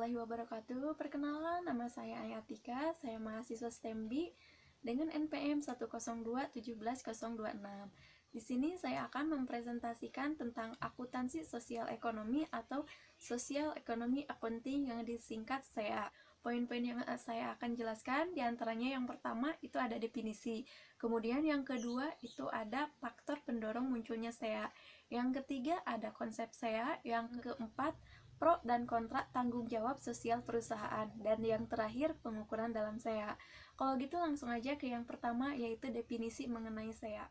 warahmatullahi wabarakatuh. Perkenalkan, nama saya Ayatika, saya mahasiswa STEMBI dengan NPM 102-17026. Di sini saya akan mempresentasikan tentang akuntansi sosial ekonomi atau Social Economy Accounting yang disingkat SEA. Poin-poin yang saya akan jelaskan diantaranya yang pertama itu ada definisi, kemudian yang kedua itu ada faktor pendorong munculnya SEA, yang ketiga ada konsep SEA, yang keempat pro dan kontra tanggung jawab sosial perusahaan, dan yang terakhir pengukuran dalam SEA. Kalau gitu langsung aja ke yang pertama, yaitu definisi mengenai SEA.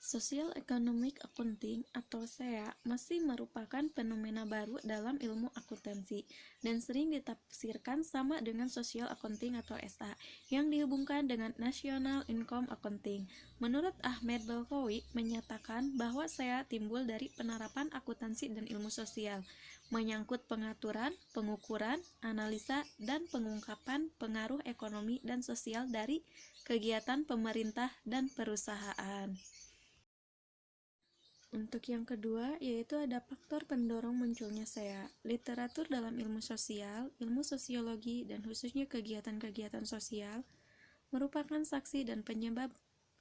Social Economic Accounting atau SEA masih merupakan fenomena baru dalam ilmu akuntansi dan sering ditafsirkan sama dengan Social Accounting atau SA yang dihubungkan dengan National Income Accounting. Menurut Ahmed Balkawi menyatakan bahwa SEA timbul dari penerapan akuntansi dan ilmu sosial, menyangkut pengaturan, pengukuran, analisa, dan pengungkapan pengaruh ekonomi dan sosial dari kegiatan pemerintah dan perusahaan. Untuk yang kedua, yaitu ada faktor pendorong munculnya SEA. Literatur dalam ilmu sosial, ilmu sosiologi, dan khususnya kegiatan-kegiatan sosial merupakan saksi dan penyebab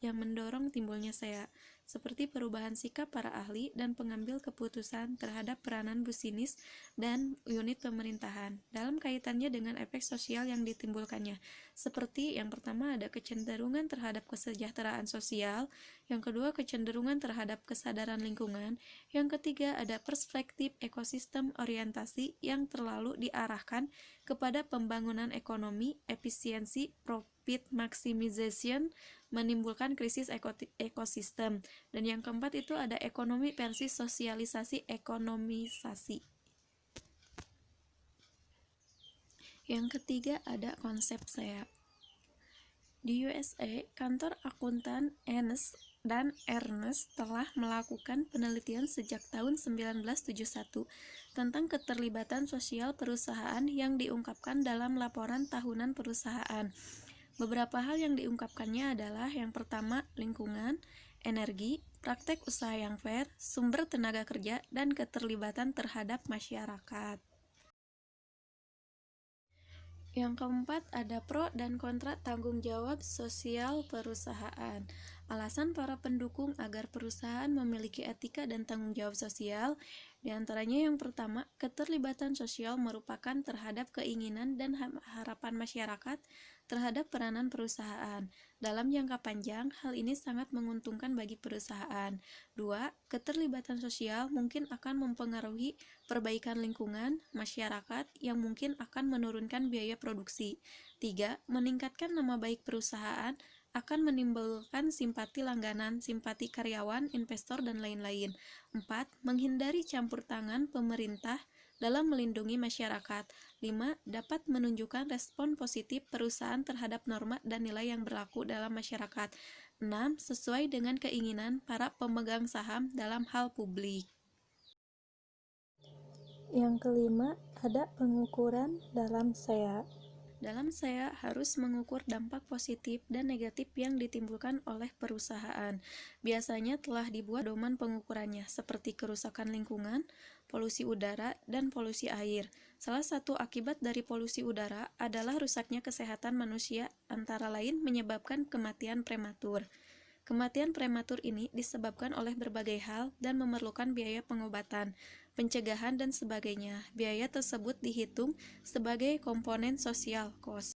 yang mendorong timbulnya SEA, seperti perubahan sikap para ahli dan pengambil keputusan terhadap peranan bisnis dan unit pemerintahan dalam kaitannya dengan efek sosial yang ditimbulkannya. Seperti yang pertama ada kecenderungan terhadap kesejahteraan sosial, yang kedua kecenderungan terhadap kesadaran lingkungan, yang ketiga ada perspektif ekosistem orientasi yang terlalu diarahkan kepada pembangunan ekonomi, efisiensi, profit maximization, menimbulkan krisis ekosistem, dan yang keempat itu ada ekonomi versus sosialisasi ekonomisasi. Yang ketiga ada konsep SEA. Di USA, kantor akuntan Ernst dan Ernst telah melakukan penelitian sejak tahun 1971 tentang keterlibatan sosial perusahaan yang diungkapkan dalam laporan tahunan perusahaan. Beberapa hal yang diungkapkannya adalah yang pertama, lingkungan, energi, praktek usaha yang fair, sumber tenaga kerja, dan keterlibatan terhadap masyarakat. Yang keempat, ada pro dan kontra tanggung jawab sosial perusahaan. Alasan para pendukung agar perusahaan memiliki etika dan tanggung jawab sosial, diantaranya yang pertama, keterlibatan sosial merupakan terhadap keinginan dan harapan masyarakat terhadap peranan perusahaan. Dalam jangka panjang, hal ini sangat menguntungkan bagi perusahaan. 2. Keterlibatan sosial mungkin akan mempengaruhi perbaikan lingkungan, masyarakat yang mungkin akan menurunkan biaya produksi. 3. Meningkatkan nama baik perusahaan akan menimbulkan simpati langganan, simpati karyawan, investor, dan lain-lain. 4. Menghindari campur tangan pemerintah dalam melindungi masyarakat. 5. Dapat menunjukkan respon positif perusahaan terhadap norma dan nilai yang berlaku dalam masyarakat. 6. Sesuai dengan keinginan para pemegang saham dalam hal publik. Yang kelima, ada pengukuran dalam SEA. Dalam SEA harus mengukur dampak positif dan negatif yang ditimbulkan oleh perusahaan. Biasanya telah dibuat pedoman pengukurannya, seperti kerusakan lingkungan, polusi udara, dan polusi air. Salah satu akibat dari polusi udara adalah rusaknya kesehatan manusia, antara lain menyebabkan kematian prematur. Kematian prematur ini disebabkan oleh berbagai hal dan memerlukan biaya pengobatan, pencegahan, dan sebagainya. Biaya tersebut dihitung sebagai komponen social cost.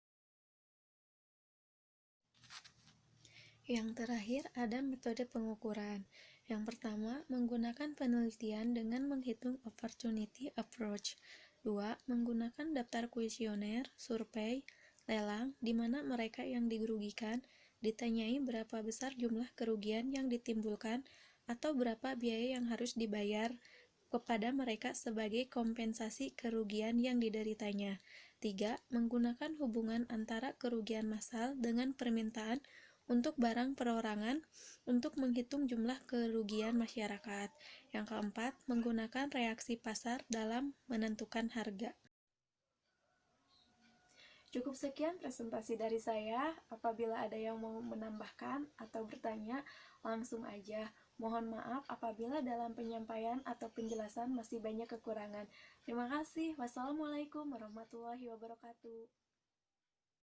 Yang terakhir ada metode pengukuran. Yang pertama, menggunakan penelitian dengan menghitung opportunity approach. 2. Menggunakan daftar kuesioner, survei, lelang, di mana mereka yang dirugikan ditanyai berapa besar jumlah kerugian yang ditimbulkan atau berapa biaya yang harus dibayar kepada mereka sebagai kompensasi kerugian yang dideritanya. 3. Menggunakan hubungan antara kerugian massal dengan permintaan untuk barang perorangan untuk menghitung jumlah kerugian masyarakat. Yang keempat, menggunakan reaksi pasar dalam menentukan harga. Cukup sekian presentasi dari saya. Apabila ada yang mau menambahkan atau bertanya, langsung aja. Mohon maaf apabila dalam penyampaian atau penjelasan masih banyak kekurangan. Terima kasih. Wassalamualaikum warahmatullahi wabarakatuh.